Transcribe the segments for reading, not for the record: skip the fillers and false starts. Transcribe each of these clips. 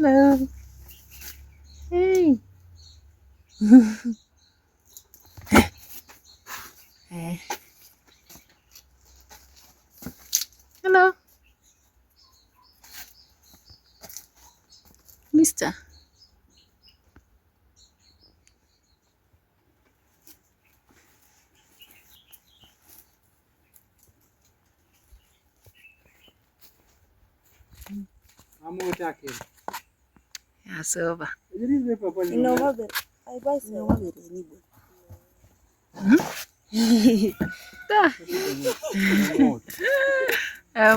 Hello. Hey. Hey. Hello. Mister. Yeah, silver.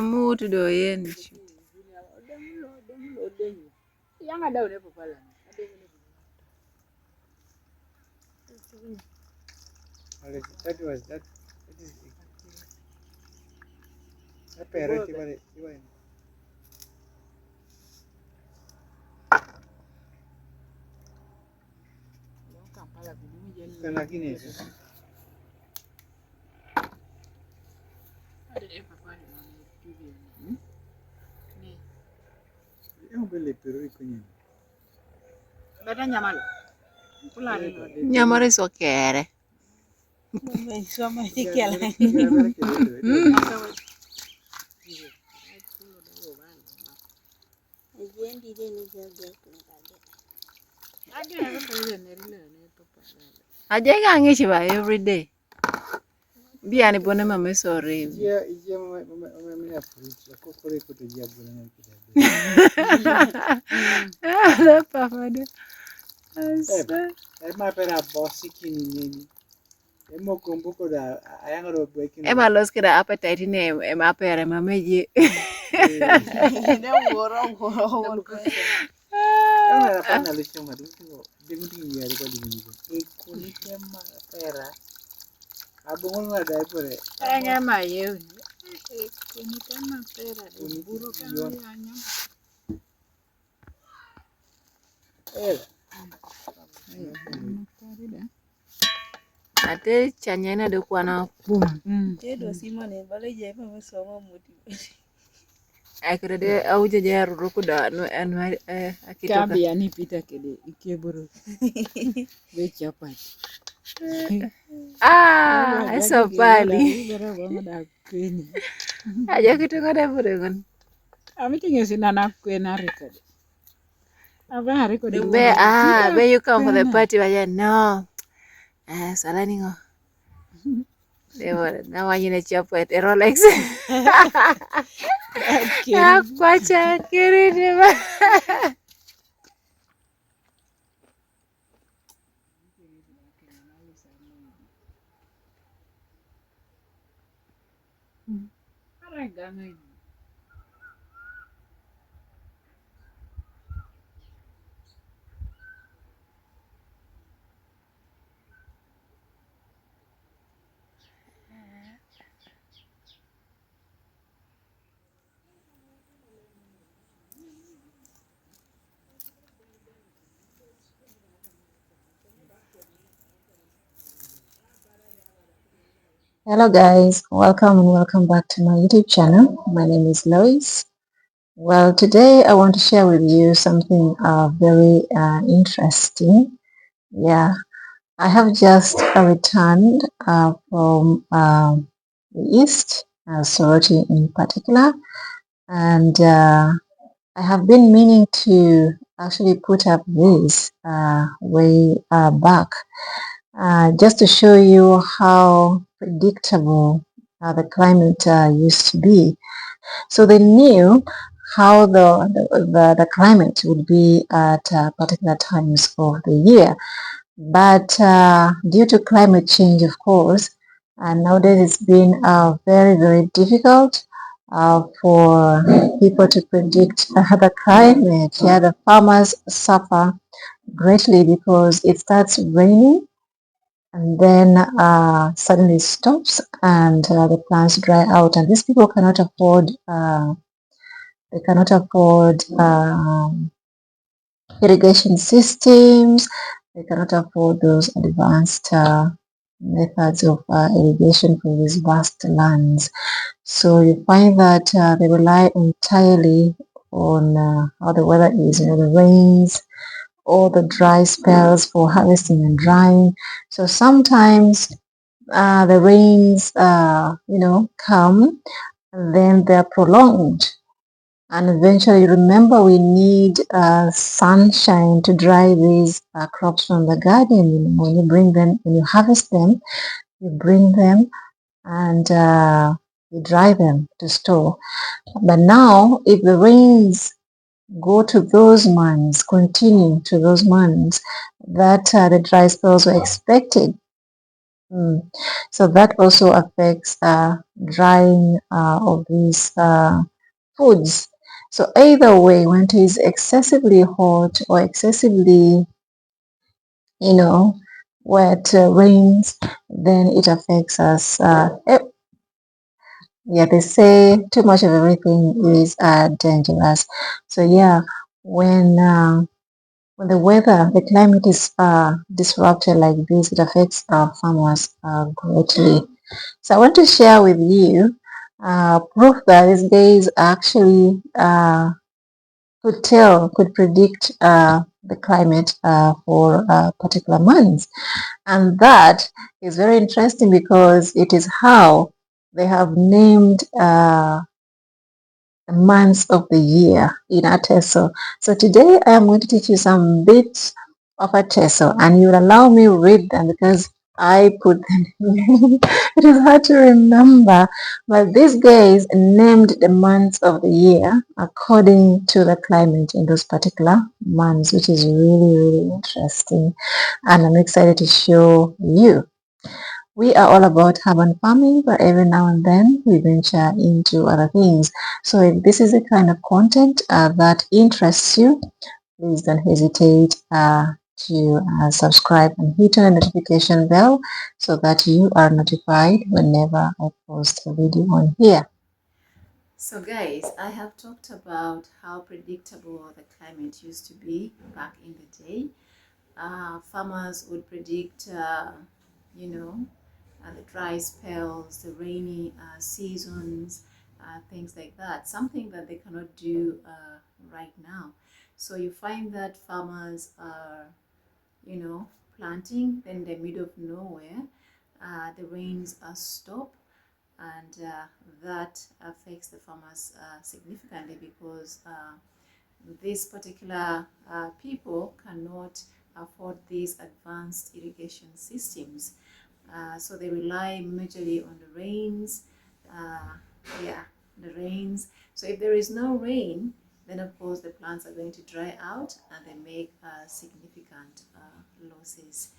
Mood do yen. That was that. That parrot. Nyamare so kere. Aja ga ngichi ba every day. Biani bone mama sorry. Ema los kira appetite ne ema pere mameji. Ate chanyena de kwana pum. Akre de auje jaru rukuda no anwar akitoka. Kabi yani pita kede ikeburu. Be chapa. Eso pali. Ibara wangu da kweni. Aja kitoka de burengon. Amiti ngesi nana kwena rekode. Aba rekode. Be you come for the party baja no. Salani ngo. They were now I need chop at Rolex. Kwacha kiri diba. Hello guys, welcome and welcome back to my YouTube channel. My name is Lois. Well, today I want to share with you something very interesting. Yeah, I have just returned from the East, Soroti in particular, and I have been meaning to actually put up this way back just to show you how predictable the climate used to be. So they knew how the climate would be at particular times of the year. But due to climate change, of course, and nowadays it's been very, very difficult for people to predict the climate. Yeah, the farmers suffer greatly because it starts raining and then suddenly stops and the plants dry out, and these people cannot afford irrigation systems. They cannot afford those advanced methods of irrigation for these vast lands. So you find that they rely entirely on how the weather is, the rains, or the dry spells for harvesting and drying. So sometimes the rains, come, and then they're prolonged. And eventually, remember, we need sunshine to dry these crops from the garden. When you bring them, when you harvest them, you bring them and you dry them to store. But now, if the rains go to those months, continue to those months that the dry spells were expected. So that also affects drying of these foods. So either way, when it is excessively hot or excessively, wet rains, then it affects us. Yeah, they say too much of everything is dangerous. So yeah, when the weather, the climate is disrupted like this, it affects farmers greatly. So I want to share with you proof that these days actually could predict the climate for particular months. And that is very interesting because it is how they have named months of the year in Ateso. So today I am going to teach you some bits of Ateso, and you will allow me to read them because I put them it is hard to remember, but these guys named the months of the year according to the climate in those particular months, which is really, really interesting, and I'm excited to show you. We are all about urban farming, but every now and then we venture into other things. So if this is the kind of content that interests you, please don't hesitate to subscribe and hit on the notification bell so that you are notified whenever I post a video on here. So guys, I have talked about how predictable the climate used to be back in the day. Farmers would predict, the dry spells, the rainy seasons, things like that. Something that they cannot do right now. So you find that farmers are, planting, then in the middle of nowhere, the rains are stopped, and that affects the farmers significantly because these particular people cannot afford these advanced irrigation systems. So they rely majorly on the rains. Uh, yeah, the rains. So if there is no rain, then of course the plants are going to dry out and they make significant losses.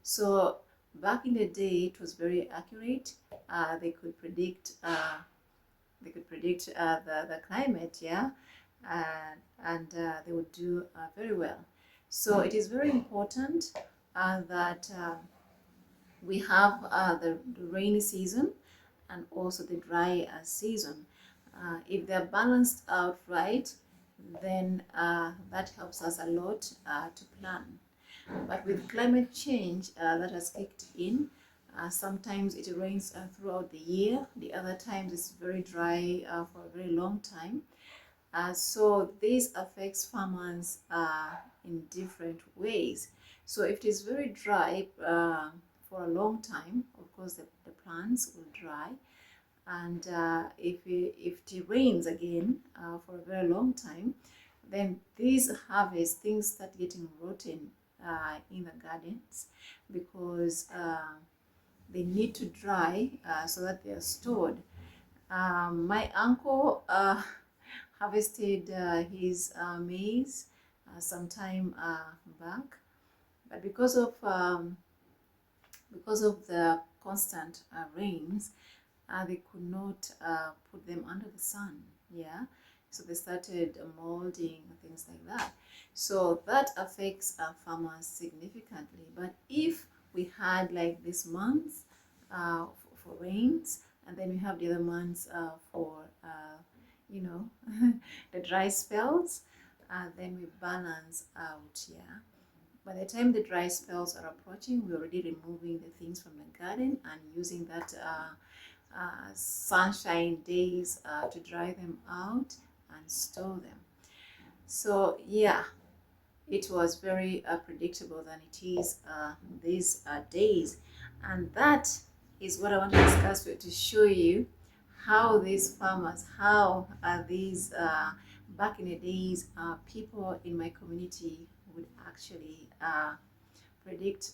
So back in the day, it was very accurate. They could predict. The climate, yeah, and they would do very well. So it is very important that we have the rainy season and also the dry season. If they're balanced out right, then that helps us a lot to plan. But with climate change that has kicked in, sometimes it rains throughout the year. The other times it's very dry for a very long time. So this affects farmers in different ways. So if it is very dry for a long time, of course the plants will dry. And if it rains again for a very long time, then these harvest things start getting rotten in the gardens because they need to dry so that they are stored. My uncle harvested his maize some time back, but because of the constant rains, they could not put them under the sun. Yeah, so they started molding things like that. So that affects farmers significantly. But if we had like this month for rains, and then we have the other months for you know the dry spells, then we balance out. Yeah, by the time the dry spells are approaching, we're already removing the things from the garden and using that sunshine days to dry them out and store them. So yeah, it was very predictable than it is these days. And that is what I want to discuss with, to show you how these farmers, how these back in the days, people in my community would actually predict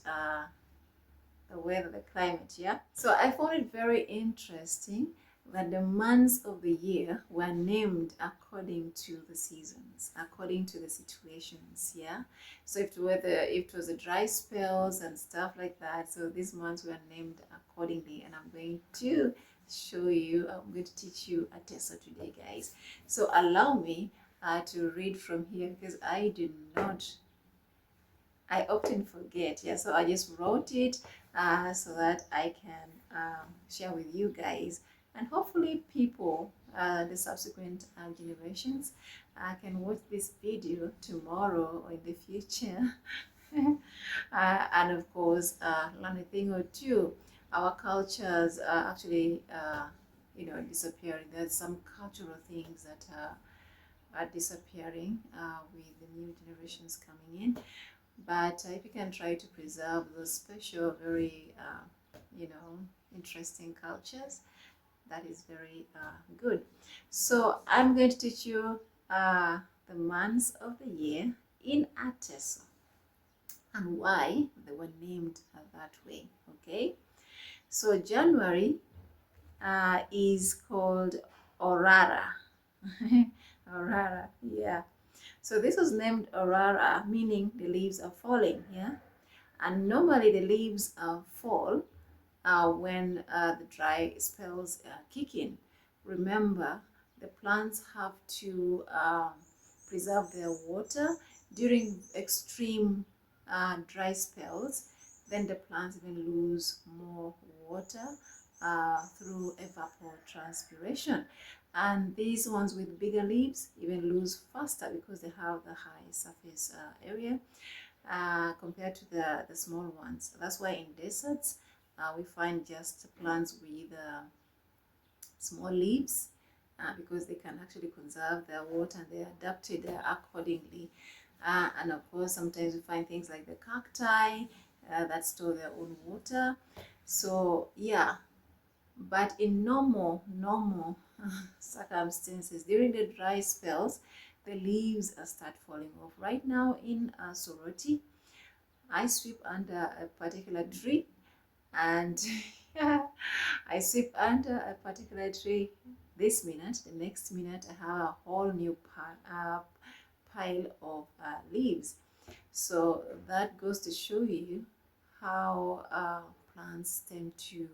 the weather, the climate, yeah? So I found it very interesting that the months of the year were named according to the seasons, according to the situations, yeah? So if it was the dry spells and stuff like that, so these months were named accordingly, and I'm going to show you, I'm going to teach you Ateso today, guys. So allow me to read from here, because I often forget. Yeah, so I just wrote it so that I can share with you guys, and hopefully people, the subsequent generations, can watch this video tomorrow or in the future. And of course, learn a thing or two. Our cultures are actually, disappearing. There's some cultural things that are disappearing with the new generations coming in. But if you can try to preserve those special, very, interesting cultures, that is very good. So I'm going to teach you the months of the year in Ateso and why they were named that way. Okay, so January is called Orara. Orara, yeah. So this was named Orara, meaning the leaves are falling, yeah. And normally the leaves fall when the dry spells kick in. Remember, the plants have to preserve their water during extreme dry spells. Then the plants even lose more water through evapotranspiration. And these ones with bigger leaves even lose faster because they have the high surface area compared to the small ones. That's why in deserts we find just plants with small leaves because they can actually conserve their water and they're adapted accordingly. And of course, sometimes we find things like the cacti that store their own water. So yeah, but in normal circumstances, during the dry spells, the leaves start falling off. Right now in Soroti, I sweep under a particular tree, and I sweep under a particular tree this minute. The next minute, I have a whole new pile of leaves. So that goes to show you how plants tend to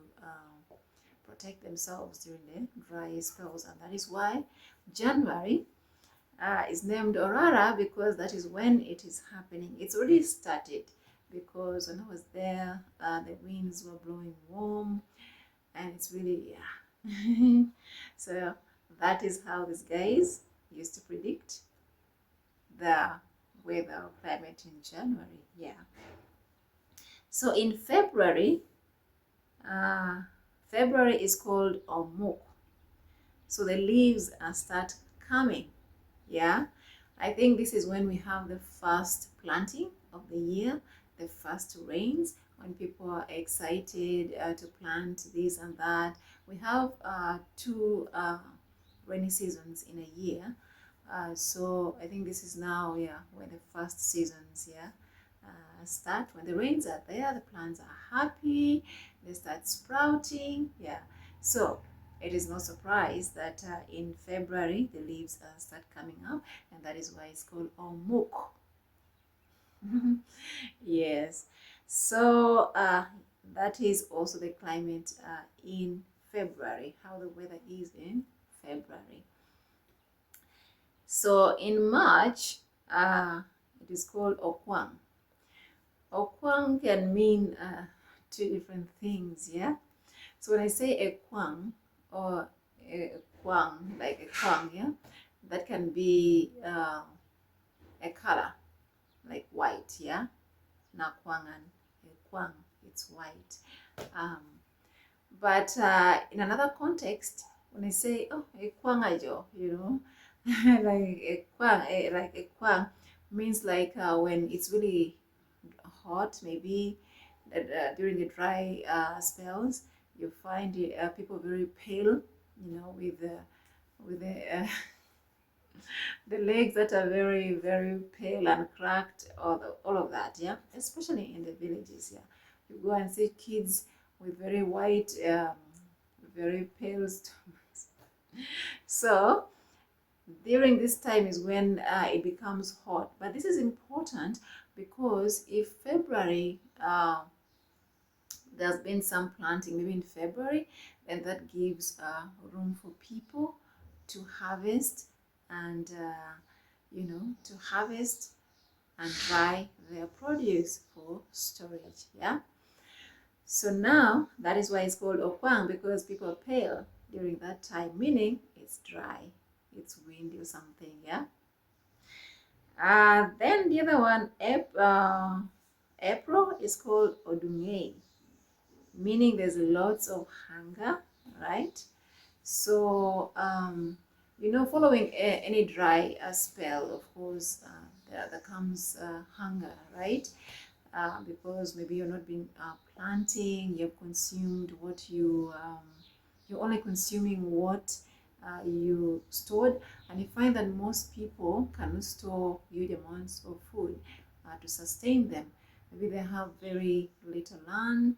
protect themselves during the dry spells, and that is why January is named Aurora, because that is when it is happening. It's already started because when I was there, the winds were blowing warm, and it's really, yeah. So that is how these guys used to predict the weather or climate in January. Yeah. So in February, February is called Omuk. So the leaves start coming. Yeah, I think this is when we have the first planting of the year, the first rains, when people are excited to plant this and that. We have two rainy seasons in a year. So I think this is now, yeah, when the first seasons, yeah, start. When the rains are there, the plants are happy, they start sprouting, yeah. So it is no surprise that in February the leaves start coming up, and that is why it's called Omuk. Yes. So that is also the climate in February, how the weather is in February. So in March, it is called Okwang. Okwang can mean two different things, yeah? So when I say a kwang or a kwang, like a kwang, yeah, that can be a color, like white, yeah? Na kwangan, a kwang, it's white. But in another context, when I say, oh, a kwangajo, like a kwang, like a kwang means like when it's really hot, maybe during the dry spells, you find people very pale, with the the legs that are very very pale and cracked, all of that, yeah, especially in the villages, yeah. You go and see kids with very white, very pale stomachs. So during this time is when it becomes hot. But this is important because if February, there's been some planting, maybe in February, then that gives room for people to harvest and, to harvest and dry their produce for storage. Yeah. So now that is why it's called Okwang, because people are pale during that time, meaning it's dry, it's windy or something. Yeah. Then the other one, April, is called Odungei, meaning there's lots of hunger, right? So, following any dry spell, of course, there comes hunger, right? Because maybe you're not been planting, you've consumed what you're only consuming what you stored, and you find that most people cannot store huge amounts of food to sustain them. Maybe they have very little land,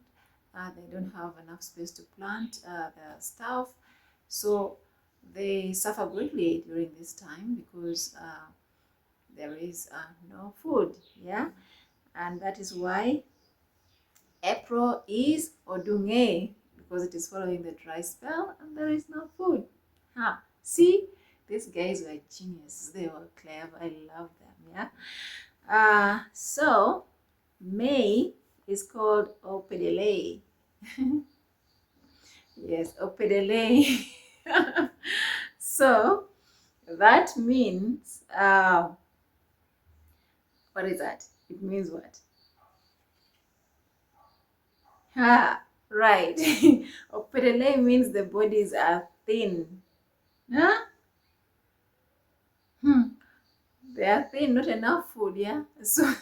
they don't have enough space to plant their stuff, so they suffer greatly during this time because there is no food, yeah, and that is why April is Odunge, because it is following the dry spell and there is no food. See, these guys were geniuses. They were clever. I love them. Yeah. So May is called Opedele. Yes, Opedele. So that means what is that? It means what? Right. Opedele means the bodies are thin. Huh? Hmm. They are thin, not enough food, yeah? So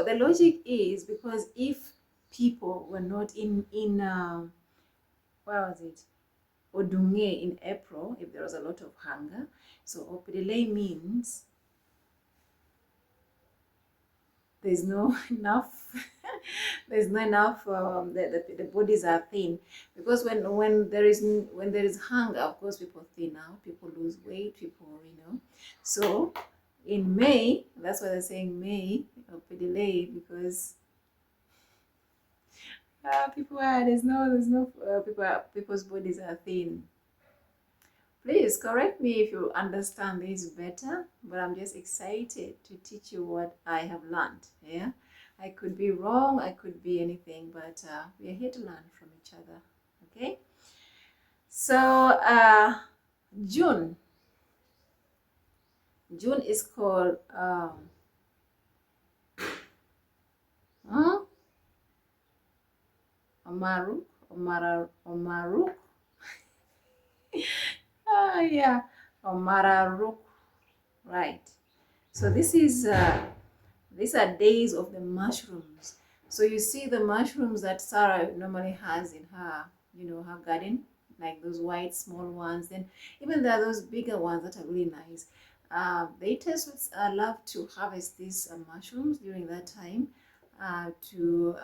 the logic is because if people were not in where was it? Odunge in April, if there was a lot of hunger. So Opedele means there's no enough there's not enough, the bodies are thin, because when there is hunger, of course people thin out, people lose weight, people, so in May, that's why they're saying May or delay, because people are there's no people's bodies are thin. Please correct me if you understand this better, but I'm just excited to teach you what I have learned. Yeah, I could be wrong, I could be anything, but we are here to learn from each other. Okay, so June. June is called huh? Omaruk, Omaruk. Yeah, Omararuk. Right. So these are days of the mushrooms. So you see the mushrooms that Sarah normally has in her, her garden, like those white small ones. Then even there are those bigger ones that are really nice. The itesots love to harvest these mushrooms during that time to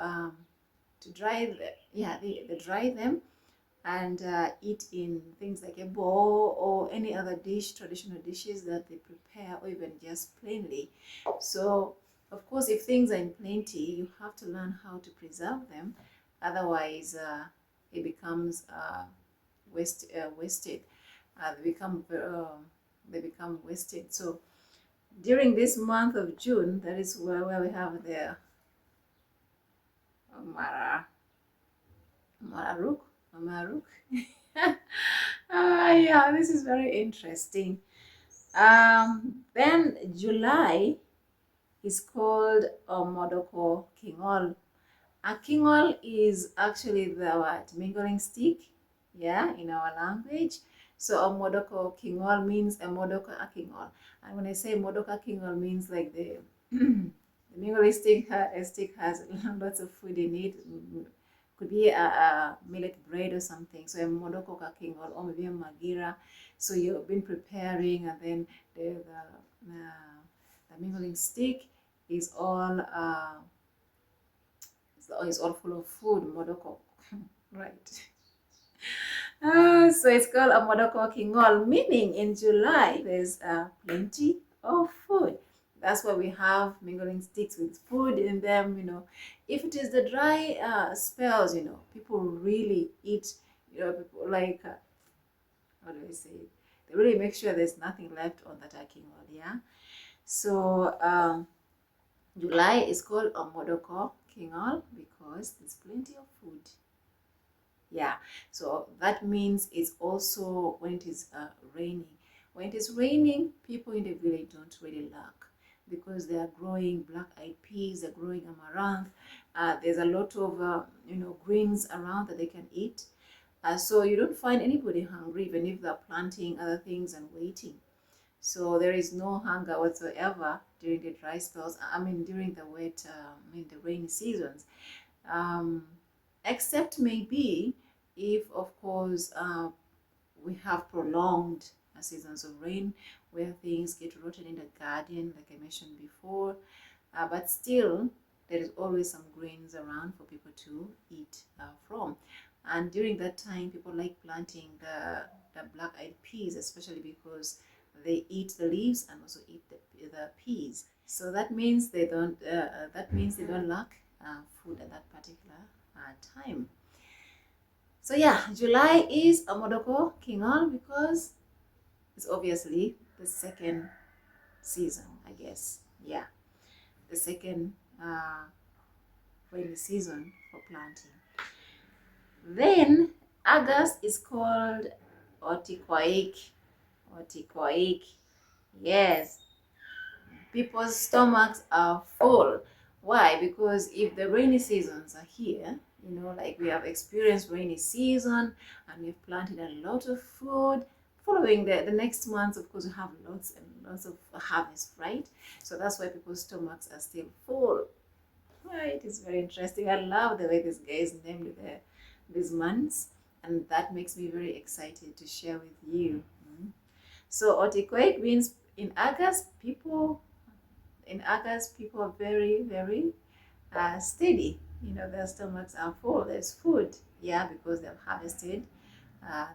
dry, yeah, they dry them and eat in things like a bowl or any other dish, traditional dishes that they prepare, or even just plainly. So, of course, if things are in plenty, you have to learn how to preserve them. Otherwise, it becomes wasted. They become wasted. So, during this month of June, that is where we have the Mara, Mararuk, Maruk. Yeah, this is very interesting. Then July is called Modoko Kingol. A Kingol is actually the what? Mingling stick, yeah, in our language. So a modoko kingol means a modoko a kingol. And when I say modoko kingol means like the the mingoli stick has lots of food in it. Could be a millet bread or something. So a modoko ka kingol or maybe a magira. So you've been preparing, and then the mingling stick is all full of food. Modoko, right? So it's called a Modoko Kingol, meaning in July there's plenty of food. That's why we have mingling sticks with food in them. If it is the dry spells, people really eat. People like how do I say it? They really make sure there's nothing left on that kingol. Yeah. So July is called a Modoko Kingol because there's plenty of food. Yeah, so that means it's also when it is raining. When it is raining, people in the village don't really lack because they are growing black-eyed peas, they're growing amaranth. There's a lot of greens around that they can eat. So you don't find anybody hungry even if they're planting other things and waiting. So there is no hunger whatsoever during the dry spells. I mean, during the wet, the rainy seasons. Um, Except maybe if, of course, we have prolonged seasons of rain where things get rotten in the garden, like I mentioned before. But still, there is always some greens around for people to eat from. And during that time, people like planting the black-eyed peas, especially because they eat the leaves and also eat the peas. So that means they don't. That means they don't lack food at that particular time. So yeah, July is a Modoko Kingon because it's obviously the second season, I guess. Yeah, the second rainy season for planting. Then August is called Otikoik. Otikoik. Yes, people's stomachs are full. Why? Because if the rainy seasons are here, like we have experienced rainy season and we've planted a lot of food, following the next months, of course, we have lots and lots of harvest, right? So that's why people's stomachs are still full. Right, it's very interesting. I love the way this guy is named these months, and that makes me very excited to share with you. So Otiquake means in August, people are very, very steady. Their stomachs are full. There's food, yeah, because they've harvested.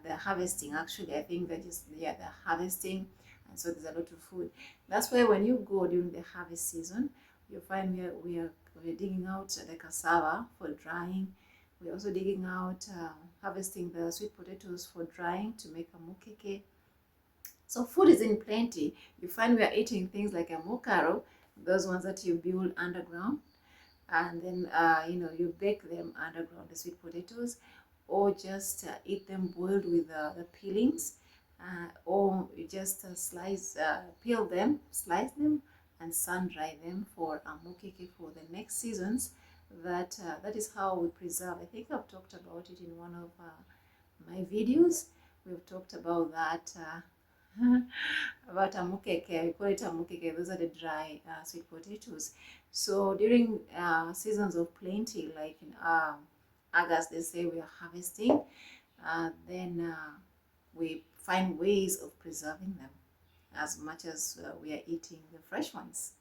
They're harvesting. Actually, I think they're harvesting, and so there's a lot of food. That's why when you go during the harvest season, you find we're digging out the cassava for drying. We're also digging out, harvesting the sweet potatoes for drying to make a mukeke. So food is in plenty. You find we are eating things like a mokaro, those ones that you build underground, and then you bake them underground, the sweet potatoes, or just eat them boiled with the peelings, or you just peel them, slice them, and sun dry them for a mokeke for the next seasons. That is how we preserve. I think I've talked about it in one of my videos. We've talked about that. About amukeke, we call it amukeke. Those are the dry sweet potatoes. So during seasons of plenty, like in August, they say we are harvesting. Then we find ways of preserving them as much as we are eating the fresh ones.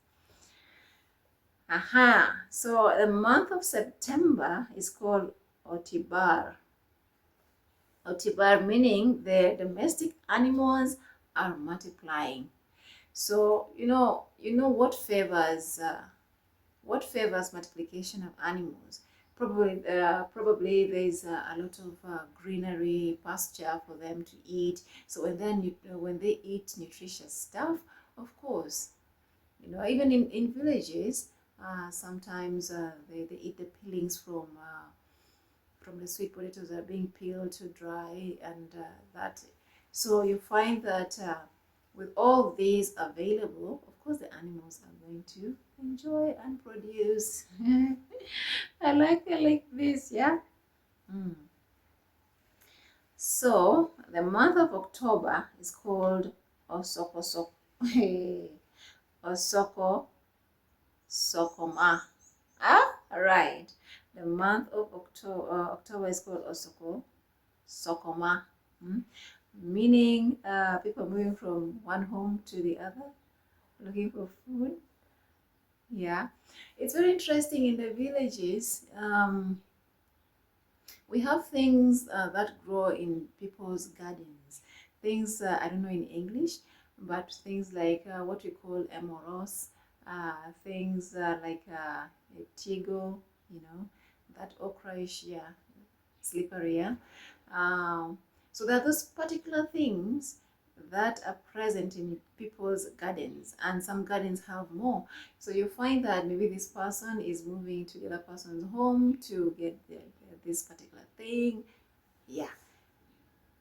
So the month of September is called Otibar. Otibar meaning the domestic animals are multiplying. So what favors multiplication of animals. Probably there's a lot of greenery, pasture for them to eat. So when they eat nutritious stuff, of course, even in villages, sometimes they eat the peelings from the sweet potatoes that are being peeled to dry, and that. So you find that with all these available, of course, the animals are going to enjoy and produce. I like this, yeah. So the month of October is called Osoko Osoko Sokoma. Ah, right. The month of October is called Osoko Sokoma, meaning people moving from one home to the other, looking for food. Yeah, it's very interesting in the villages. We have things that grow in people's gardens. Things I don't know in English, but things like what we call emoros, things like tigo, you know, that okraish, yeah, slippery, yeah. Um, so there are those particular things that are present in people's gardens, and some gardens have more. So you find that maybe this person is moving to the other person's home to get this particular thing. Yeah,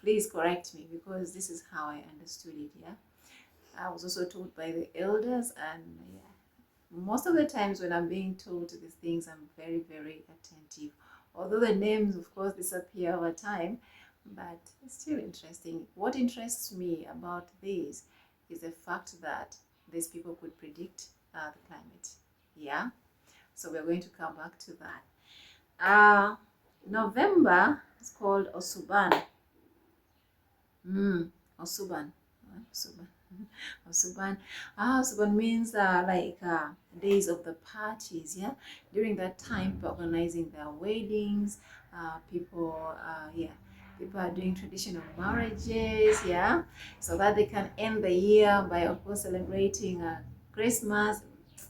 please correct me because this is how I understood it. Yeah, I was also told by the elders, and yeah, most of the times when I'm being told these things, I'm very, very attentive. Although the names, of course, disappear over time, but it's still interesting. What interests me about this is the fact that these people could predict the climate. Yeah, so we're going to come back to that. November is called Osuban. Osuban. Osuban. Osuban. Osuban means like days of the parties. Yeah, during that time, people are organizing their weddings. People are doing traditional marriages. Yeah, so that they can end the year by, of course, celebrating Christmas.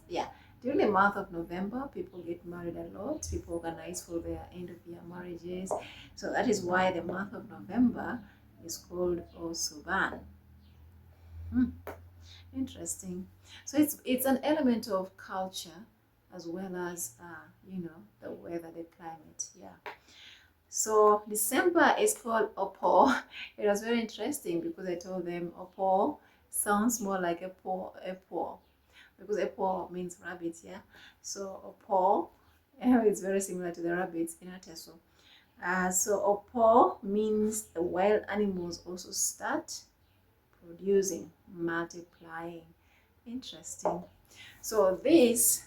Yeah. During the month of November, people get married a lot. People organize for their end of year marriages. So that is why the month of November is called Osuban. Hmm, interesting. So it's an element of culture as well as the weather, the climate. Yeah. So December is called Opo. It was very interesting because I told them Opo sounds more like a paw, because a paw means rabbit. Yeah. So Opo is very similar to the rabbits in Ateso. So Opo means the wild animals also start producing, multiplying. Interesting. So this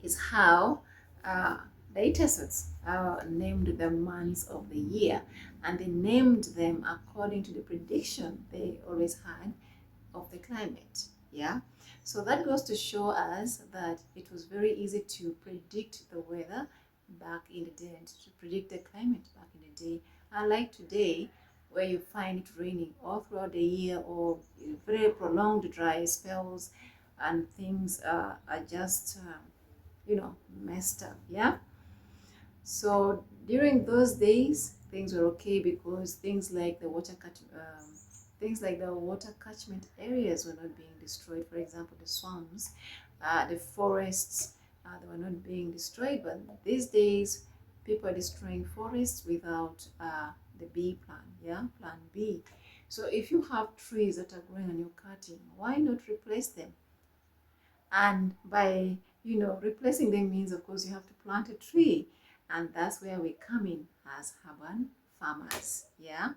is how uh, the itesots named the months of the year, and they named them according to the prediction they always had of the climate. Yeah, so that goes to show us that it was very easy to predict the weather back in the day and to predict the climate back in the day, unlike today where you find it raining all throughout the year or very prolonged dry spells, and things are just messed up. Yeah, so during those days, things were okay because things like the water catchment areas were not being destroyed. For example, the swamps, the forests, they were not being destroyed. But these days, people are destroying forests without the B plan. Yeah, Plan B. So if you have trees that are growing and you're cutting, why not replace them? And by replacing them means, of course, you have to plant a tree, and that's where we come in as urban farmers. Yeah,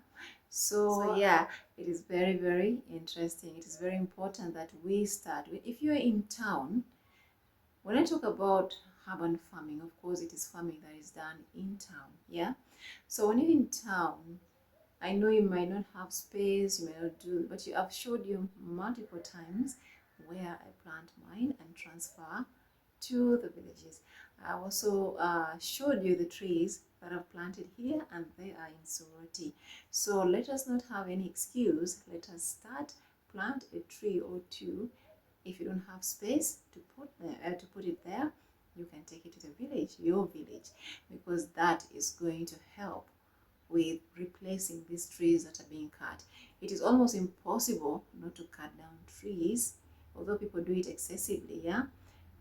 so yeah, it is very, very interesting. It is very important that we start if you're in town. When I talk about urban farming, of course, it is farming that is done in town. Yeah, so when you're in town, I know you might not have space, you may not do, but I've showed you multiple times where I plant mine and transfer to the villages. I also showed you the trees that I've planted here, and they are in Soroti. So let us not have any excuse. Let us start, plant a tree or two. If you don't have space to put it there, you can take it to the village, your village, because that is going to help with replacing these trees that are being cut. It is almost impossible not to cut down trees, although people do it excessively. Yeah,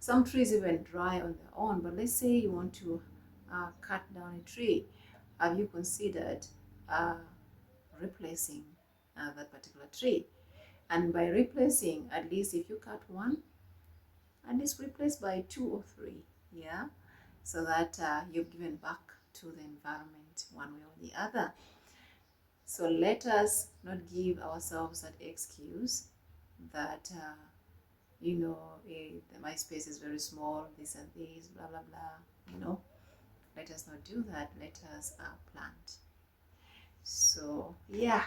some trees even die on their own. But let's say you want to cut down a tree, have you considered uh, replacing that particular tree? And by replacing, at least if you cut one, at least replace by two or three. Yeah, so that you've given back to the environment one way or the other. So let us not give ourselves that excuse that my space is very small, this and this, blah blah blah. Let us not do that. Let us plant. So yeah,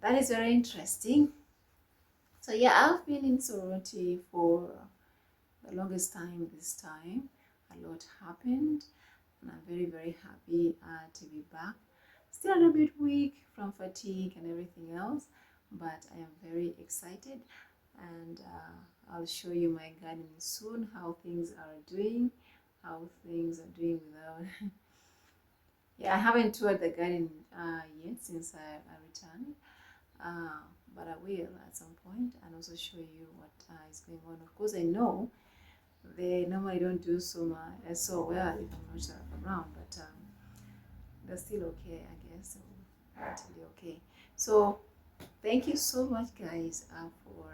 that is very interesting. So yeah, I've been in sorority for the longest time. This time a lot happened, and I'm very very happy to be back. Still a little bit weak from fatigue and everything else, but I am very excited, and I'll show you my garden soon, how things are doing without yeah, I haven't toured the garden yet since I returned, but I will at some point, and also show you what is going on. Of course, I know they normally don't do so well if I'm not around, but they're still okay, I guess. So relatively okay. So thank you so much, guys, for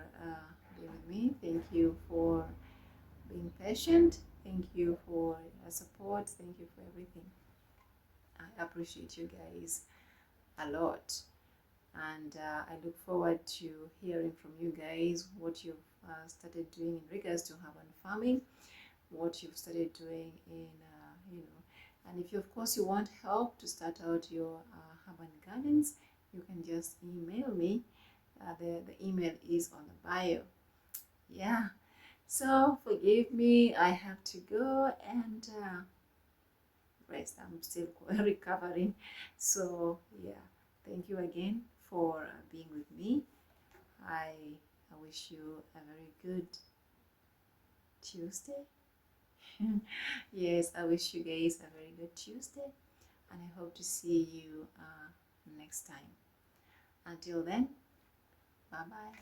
being with me. Thank you for being patient. Thank you for your support. Thank you for everything. I appreciate you guys a lot, and I look forward to hearing from you guys what you've started doing in regards to urban farming, what you've started doing in and if you, of course, you want help to start out your urban gardens, you can just email me. The email is on the bio. Yeah, so forgive me, I have to go and rest. I'm still recovering. So yeah, thank you again for being with me. I wish you a very good Tuesday. Yes, I wish you guys a very good Tuesday, and I hope to see you next time. Until then, bye bye.